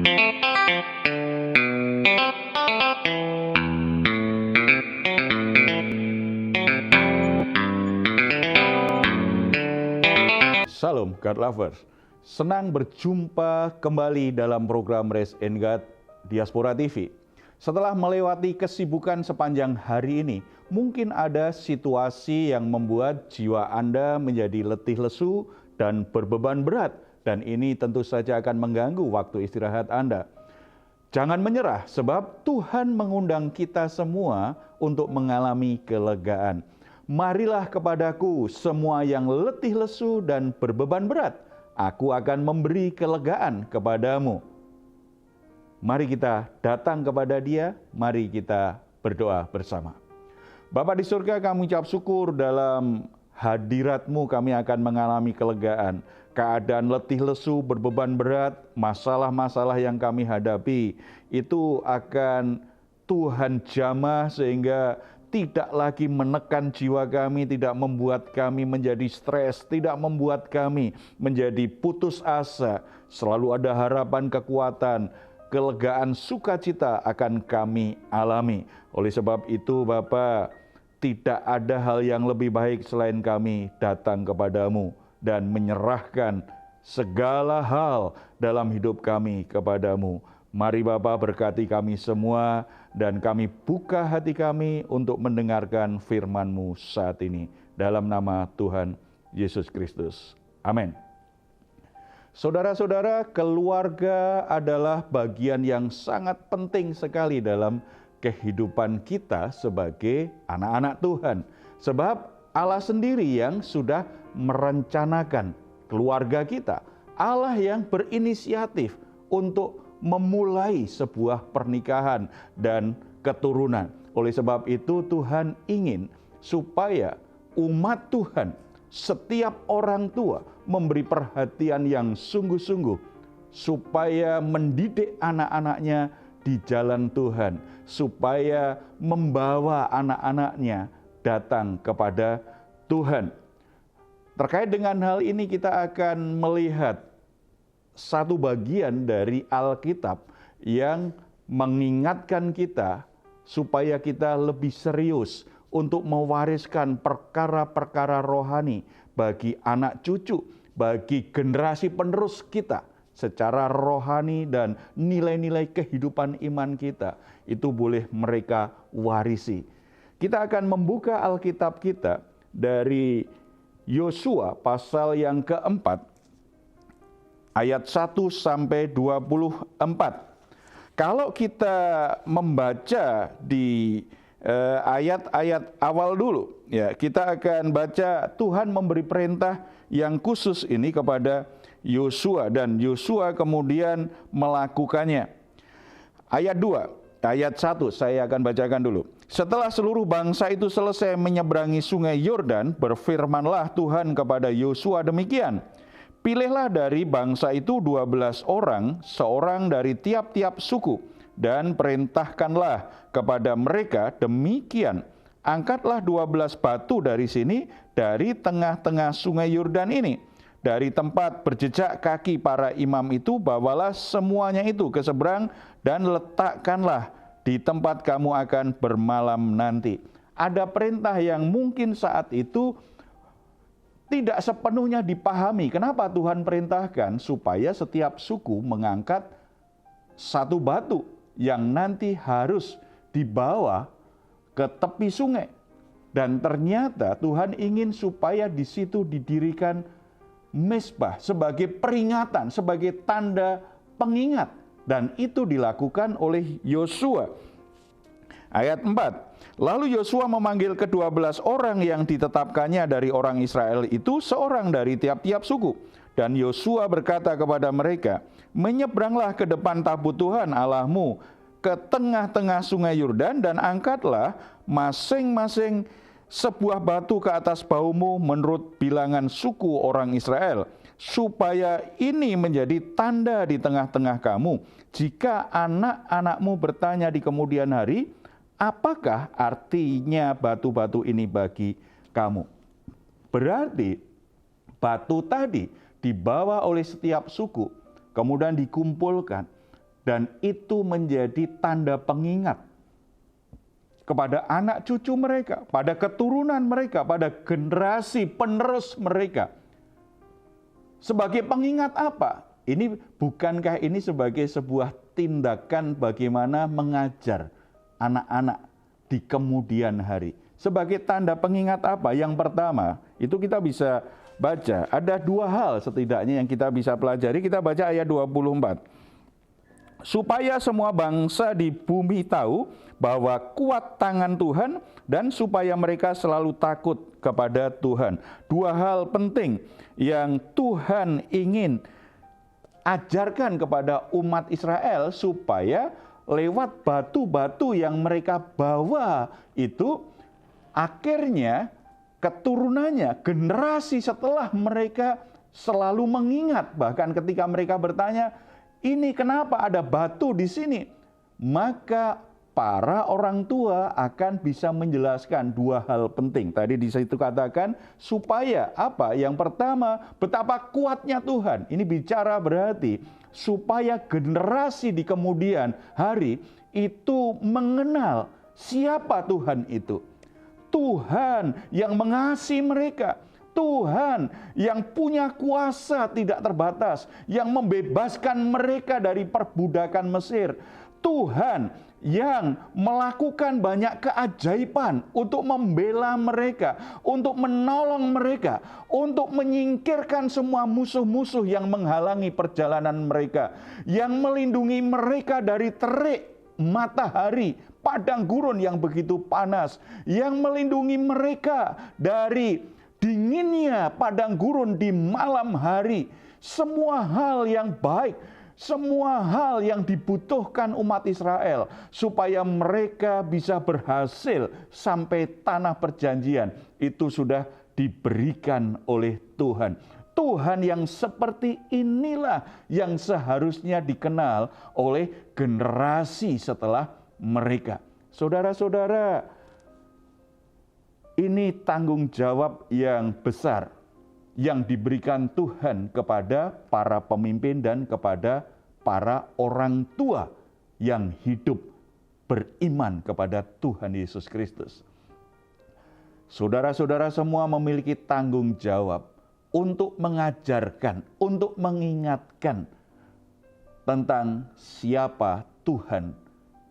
Salam God Lovers, senang berjumpa kembali dalam program Raise in God Diaspora TV. Setelah melewati kesibukan sepanjang hari ini, mungkin ada situasi yang membuat jiwa Anda menjadi letih lesu dan berbeban berat, dan ini tentu saja akan mengganggu waktu istirahat Anda. Jangan menyerah, sebab Tuhan mengundang kita semua untuk mengalami kelegaan. Marilah kepadaku semua yang letih lesu dan berbeban berat, aku akan memberi kelegaan kepadamu. Mari kita datang kepada Dia, mari kita berdoa bersama. Bapa di surga, kami ucap syukur dalam hadirat-Mu kami akan mengalami kelegaan. Keadaan letih lesu, berbeban berat, masalah-masalah yang kami hadapi, itu akan Tuhan jamah sehingga tidak lagi menekan jiwa kami, tidak membuat kami menjadi stres, tidak membuat kami menjadi putus asa. Selalu ada harapan, kekuatan, kelegaan, sukacita akan kami alami. Oleh sebab itu Bapa, tidak ada hal yang lebih baik selain kami datang kepadamu dan menyerahkan segala hal dalam hidup kami kepadamu. Mari Bapa berkati kami semua dan kami buka hati kami untuk mendengarkan firman-Mu saat ini. Dalam nama Tuhan Yesus Kristus. Amin. Saudara-saudara, keluarga adalah bagian yang sangat penting sekali dalam kehidupan kita sebagai anak-anak Tuhan. Sebab Allah sendiri yang sudah merencanakan keluarga kita. Allah yang berinisiatif untuk memulai sebuah pernikahan dan keturunan. Oleh sebab itu Tuhan ingin supaya umat Tuhan, setiap orang tua memberi perhatian yang sungguh-sungguh supaya mendidik anak-anaknya di jalan Tuhan, supaya membawa anak-anaknya datang kepada Tuhan. Terkait dengan hal ini kita akan melihat satu bagian dari Alkitab yang mengingatkan kita supaya kita lebih serius untuk mewariskan perkara-perkara rohani bagi anak cucu, bagi generasi penerus kita secara rohani dan nilai-nilai kehidupan iman kita. Itu boleh mereka warisi. Kita akan membuka Alkitab kita dari Yosua pasal yang keempat, ayat 1 sampai 24. Kalau kita membaca di ayat-ayat awal dulu, ya, kita akan baca Tuhan memberi perintah yang khusus ini kepada Yosua dan Yosua kemudian melakukannya. Ayat 2, ayat 1 saya akan bacakan dulu. Setelah seluruh bangsa itu selesai menyeberangi sungai Yordan, berfirmanlah Tuhan kepada Yosua demikian. Pilihlah dari bangsa itu 12 orang, seorang dari tiap-tiap suku, dan perintahkanlah kepada mereka demikian. Angkatlah 12 batu dari sini, dari tengah-tengah sungai Yordan ini. Dari tempat berjejak kaki para imam itu, bawalah semuanya itu ke seberang dan letakkanlah di tempat kamu akan bermalam nanti. Ada perintah yang mungkin saat itu tidak sepenuhnya dipahami. Kenapa Tuhan perintahkan? Supaya setiap suku mengangkat satu batu yang nanti harus dibawa ke tepi sungai. Dan ternyata Tuhan ingin supaya di situ didirikan mezbah sebagai peringatan, sebagai tanda pengingat. Dan itu dilakukan oleh Yosua. Ayat 4. Lalu Yosua memanggil ke-12 orang yang ditetapkannya dari orang Israel itu, seorang dari tiap-tiap suku. Dan Yosua berkata kepada mereka, menyeberanglah ke depan tabut Tuhan Allahmu ke tengah-tengah sungai Yordan dan angkatlah masing-masing sebuah batu ke atas bahumu menurut bilangan suku orang Israel, supaya ini menjadi tanda di tengah-tengah kamu. Jika anak-anakmu bertanya di kemudian hari, apakah artinya batu-batu ini bagi kamu? Berarti batu tadi dibawa oleh setiap suku, kemudian dikumpulkan Dan itu menjadi tanda pengingat kepada anak cucu mereka, pada keturunan mereka, pada generasi penerus mereka. Sebagai pengingat apa? Bukankah ini sebagai sebuah tindakan bagaimana mengajar anak-anak di kemudian hari? Sebagai tanda pengingat apa? Yang pertama, itu kita bisa baca. Ada dua hal setidaknya yang kita bisa pelajari. Kita baca ayat 24. Supaya semua bangsa di bumi tahu bahwa kuat tangan Tuhan dan supaya mereka selalu takut kepada Tuhan. Dua hal penting yang Tuhan ingin ajarkan kepada umat Israel supaya lewat batu-batu yang mereka bawa itu akhirnya keturunannya, generasi setelah mereka selalu mengingat. Bahkan ketika mereka bertanya, ini kenapa ada batu di sini? Maka para orang tua akan bisa menjelaskan dua hal penting. Tadi di situ katakan supaya apa? Yang pertama, betapa kuatnya Tuhan. Ini bicara berarti supaya generasi di kemudian hari itu mengenal siapa Tuhan itu. Tuhan yang mengasihi mereka. Tuhan yang punya kuasa tidak terbatas, yang membebaskan mereka dari perbudakan Mesir. Tuhan yang melakukan banyak keajaiban untuk membela mereka, untuk menolong mereka, untuk menyingkirkan semua musuh-musuh yang menghalangi perjalanan mereka, yang melindungi mereka dari terik matahari, padang gurun yang begitu panas, yang melindungi mereka dari dinginnya padang gurun di malam hari. Semua hal yang baik, semua hal yang dibutuhkan umat Israel supaya mereka bisa berhasil sampai tanah perjanjian itu sudah diberikan oleh Tuhan. Tuhan yang seperti inilah yang seharusnya dikenal oleh generasi setelah mereka. Saudara-saudara, ini tanggung jawab yang besar yang diberikan Tuhan kepada para pemimpin dan kepada para orang tua yang hidup beriman kepada Tuhan Yesus Kristus. Saudara-saudara semua memiliki tanggung jawab untuk mengajarkan, untuk mengingatkan tentang siapa Tuhan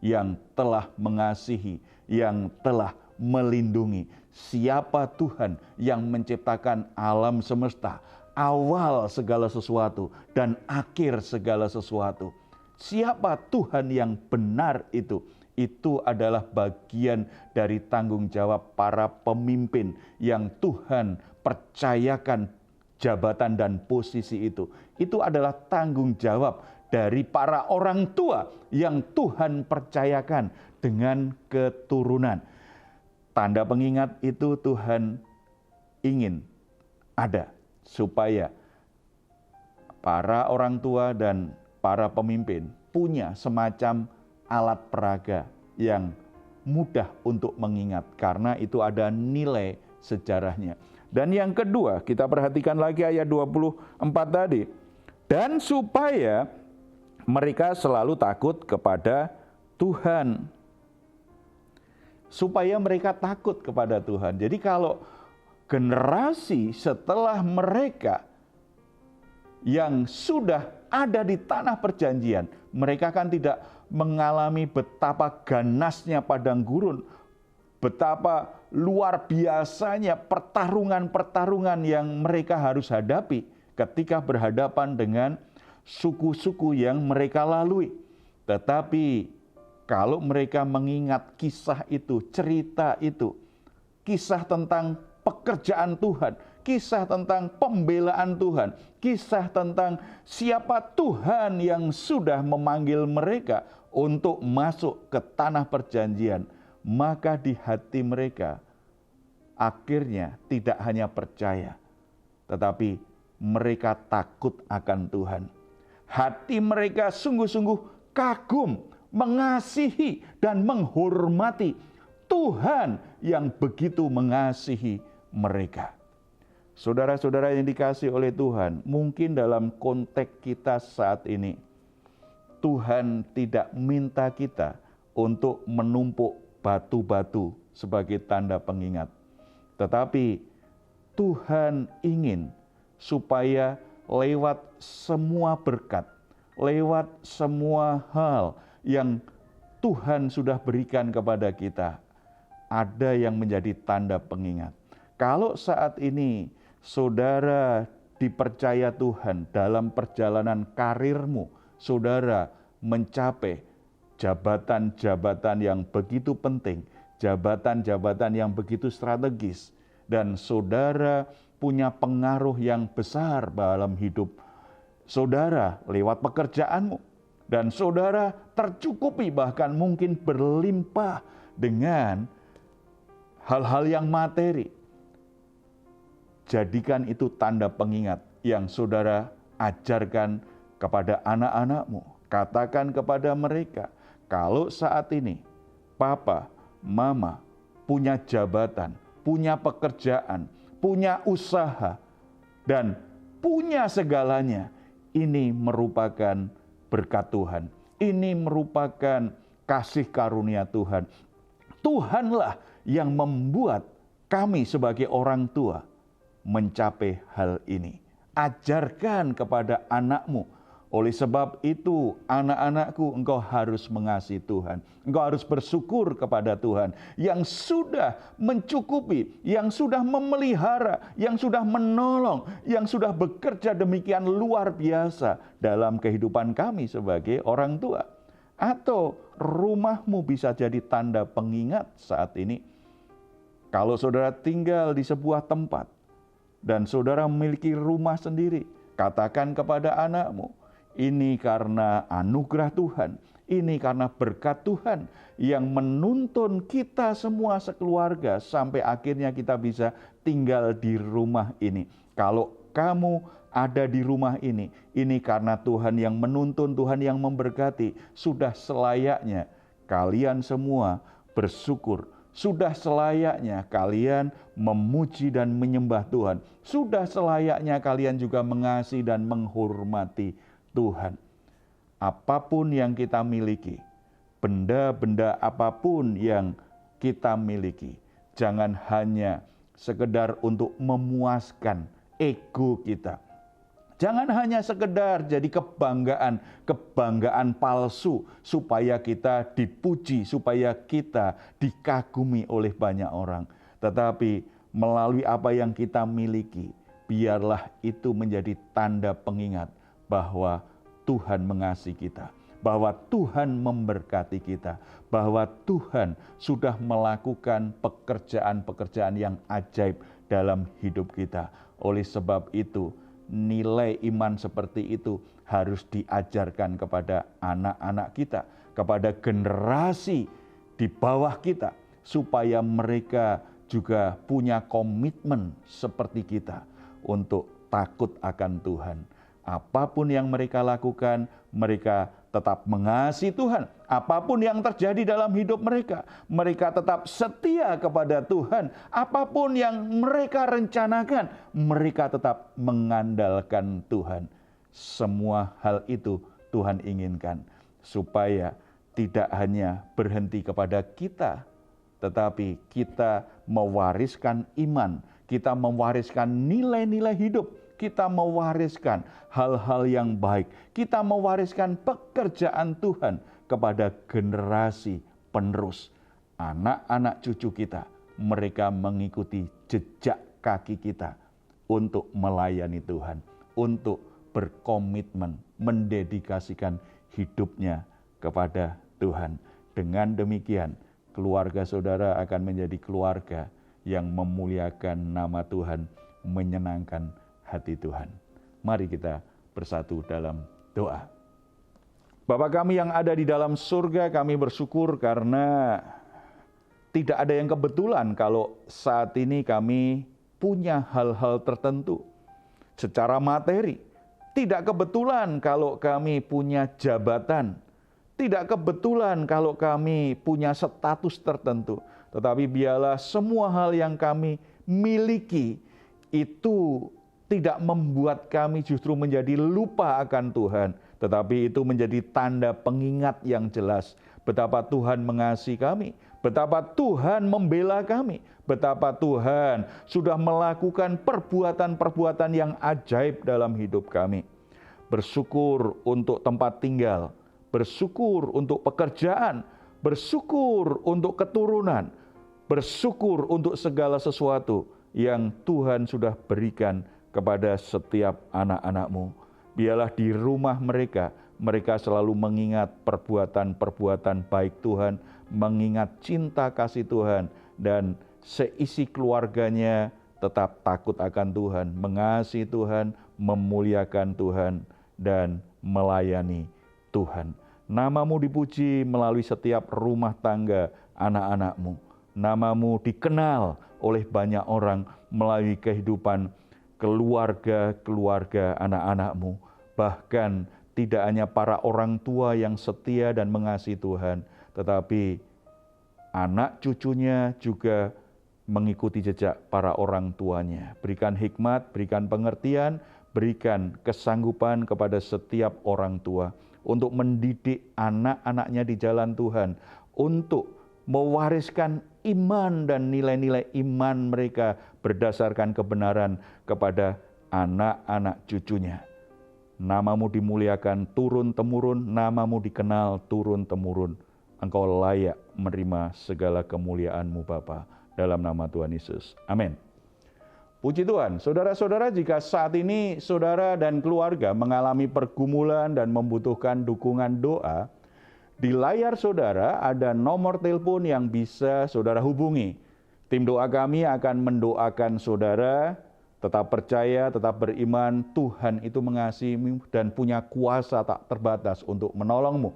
yang telah mengasihi, yang telah melindungi. Siapa Tuhan yang menciptakan alam semesta, awal segala sesuatu dan akhir segala sesuatu. Siapa Tuhan yang benar itu? Itu adalah bagian dari tanggung jawab para pemimpin yang Tuhan percayakan jabatan dan posisi itu. Itu adalah tanggung jawab dari para orang tua yang Tuhan percayakan dengan keturunan. Tanda pengingat itu Tuhan ingin ada supaya para orang tua dan para pemimpin punya semacam alat peraga yang mudah untuk mengingat karena itu ada nilai sejarahnya. Dan yang kedua, kita perhatikan lagi ayat 24 tadi. Dan supaya mereka selalu takut kepada Tuhan. Supaya mereka takut kepada Tuhan. Jadi kalau generasi setelah mereka yang sudah ada di tanah perjanjian, mereka kan tidak mengalami betapa ganasnya padang gurun, betapa luar biasanya pertarungan-pertarungan yang mereka harus hadapi ketika berhadapan dengan suku-suku yang mereka lalui. Tetapi kalau mereka mengingat kisah itu, cerita itu, kisah tentang pekerjaan Tuhan, kisah tentang pembelaan Tuhan, kisah tentang siapa Tuhan yang sudah memanggil mereka untuk masuk ke tanah perjanjian, maka di hati mereka akhirnya tidak hanya percaya, tetapi mereka takut akan Tuhan. Hati mereka sungguh-sungguh kagum, mengasihi dan menghormati Tuhan yang begitu mengasihi mereka. Saudara-saudara yang dikasihi oleh Tuhan, mungkin dalam konteks kita saat ini, Tuhan tidak minta kita untuk menumpuk batu-batu sebagai tanda pengingat. Tetapi Tuhan ingin supaya lewat semua berkat, lewat semua hal yang Tuhan sudah berikan kepada kita, ada yang menjadi tanda pengingat. Kalau saat ini saudara dipercaya Tuhan dalam perjalanan karirmu, saudara mencapai jabatan-jabatan yang begitu penting, jabatan-jabatan yang begitu strategis, dan saudara punya pengaruh yang besar dalam hidup saudara lewat pekerjaanmu, dan saudara tercukupi bahkan mungkin berlimpah dengan hal-hal yang materi. Jadikan itu tanda pengingat yang saudara ajarkan kepada anak-anakmu. Katakan kepada mereka, kalau saat ini papa, mama punya jabatan, punya pekerjaan, punya usaha, dan punya segalanya, ini merupakan berkat Tuhan. Ini merupakan kasih karunia Tuhan. Tuhanlah yang membuat kami sebagai orang tua mencapai hal ini. Ajarkan kepada anakmu. Oleh sebab itu, anak-anakku, engkau harus mengasihi Tuhan. Engkau harus bersyukur kepada Tuhan yang sudah mencukupi, yang sudah memelihara, yang sudah menolong, yang sudah bekerja demikian luar biasa dalam kehidupan kami sebagai orang tua. Atau rumahmu bisa jadi tanda pengingat saat ini. Kalau saudara tinggal di sebuah tempat dan saudara memiliki rumah sendiri, katakan kepada anakmu, ini karena anugerah Tuhan, ini karena berkat Tuhan yang menuntun kita semua sekeluarga sampai akhirnya kita bisa tinggal di rumah ini. Kalau kamu ada di rumah ini karena Tuhan yang menuntun, Tuhan yang memberkati. Sudah selayaknya kalian semua bersyukur. Sudah selayaknya kalian memuji dan menyembah Tuhan. Sudah selayaknya kalian juga mengasihi dan menghormati Tuhan. Apapun yang kita miliki, benda-benda apapun yang kita miliki, jangan hanya sekedar untuk memuaskan ego kita. Jangan hanya sekedar jadi kebanggaan palsu supaya kita dipuji, supaya kita dikagumi oleh banyak orang. Tetapi melalui apa yang kita miliki, biarlah itu menjadi tanda pengingat bahwa Tuhan mengasihi kita, bahwa Tuhan memberkati kita, bahwa Tuhan sudah melakukan pekerjaan-pekerjaan yang ajaib dalam hidup kita. Oleh sebab itu, nilai iman seperti itu harus diajarkan kepada anak-anak kita, kepada generasi di bawah kita, supaya mereka juga punya komitmen seperti kita untuk takut akan Tuhan. Apapun yang mereka lakukan, mereka tetap mengasihi Tuhan. Apapun yang terjadi dalam hidup mereka, mereka tetap setia kepada Tuhan. Apapun yang mereka rencanakan, mereka tetap mengandalkan Tuhan. Semua hal itu Tuhan inginkan supaya tidak hanya berhenti kepada kita, tetapi kita mewariskan iman, kita mewariskan nilai-nilai hidup, kita mewariskan hal-hal yang baik, kita mewariskan pekerjaan Tuhan kepada generasi penerus. Anak-anak cucu kita, mereka mengikuti jejak kaki kita untuk melayani Tuhan, untuk berkomitmen, mendedikasikan hidupnya kepada Tuhan. Dengan demikian, keluarga saudara akan menjadi keluarga yang memuliakan nama Tuhan, menyenangkan hati Tuhan. Mari kita bersatu dalam doa. Bapa kami yang ada di dalam surga, kami bersyukur karena tidak ada yang kebetulan kalau saat ini kami punya hal-hal tertentu secara materi. Tidak kebetulan kalau kami punya jabatan. Tidak kebetulan kalau kami punya status tertentu. Tetapi biarlah semua hal yang kami miliki itu tidak membuat kami justru menjadi lupa akan Tuhan, tetapi itu menjadi tanda pengingat yang jelas betapa Tuhan mengasihi kami, betapa Tuhan membela kami, betapa Tuhan sudah melakukan perbuatan-perbuatan yang ajaib dalam hidup kami. Bersyukur untuk tempat tinggal, bersyukur untuk pekerjaan, bersyukur untuk keturunan, bersyukur untuk segala sesuatu yang Tuhan sudah berikan kepada setiap anak-anak-Mu. Biarlah di rumah mereka selalu mengingat perbuatan-perbuatan baik Tuhan, mengingat cinta kasih Tuhan, dan seisi keluarganya tetap takut akan Tuhan, mengasihi Tuhan, memuliakan Tuhan, dan melayani Tuhan. Nama-Mu dipuji melalui setiap rumah tangga anak-anak-Mu. Nama-Mu dikenal oleh banyak orang melalui kehidupan keluarga-keluarga anak-anak-Mu. Bahkan tidak hanya para orang tua yang setia dan mengasihi Tuhan, tetapi anak cucunya juga mengikuti jejak para orang tuanya. Berikan hikmat, berikan pengertian, berikan kesanggupan kepada setiap orang tua untuk mendidik anak-anaknya di jalan Tuhan, untuk mewariskan iman dan nilai-nilai iman mereka berdasarkan kebenaran kepada anak-anak cucunya. Nama-Mu dimuliakan turun-temurun, Nama-Mu dikenal turun-temurun. Engkau layak menerima segala kemuliaan-Mu Bapa, dalam nama Tuhan Yesus. Amin. Puji Tuhan, saudara-saudara, jika saat ini saudara dan keluarga mengalami pergumulan dan membutuhkan dukungan doa, di layar saudara ada nomor telepon yang bisa saudara hubungi. Tim doa kami akan mendoakan saudara. Tetap percaya, tetap beriman, Tuhan itu mengasihimu dan punya kuasa tak terbatas untuk menolongmu.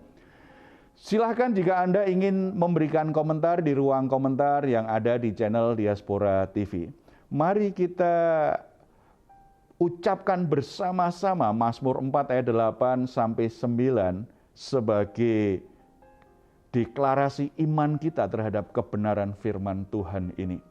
Silahkan jika Anda ingin memberikan komentar di ruang komentar yang ada di channel Diaspora TV. Mari kita ucapkan bersama-sama Mazmur 4 ayat 8 sampai 9 sebagai deklarasi iman kita terhadap kebenaran firman Tuhan ini.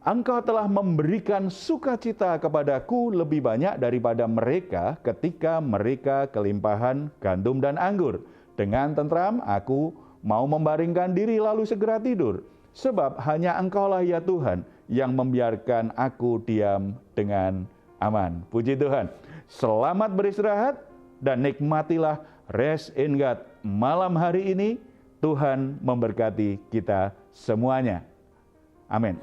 Engkau telah memberikan sukacita kepadaku lebih banyak daripada mereka ketika mereka kelimpahan gandum dan anggur. Dengan tentram aku mau membaringkan diri lalu segera tidur. Sebab hanya Engkaulah ya Tuhan yang membiarkan aku diam dengan aman. Puji Tuhan. Selamat beristirahat dan nikmatilah rest in God. Malam hari ini Tuhan memberkati kita semuanya. Amin.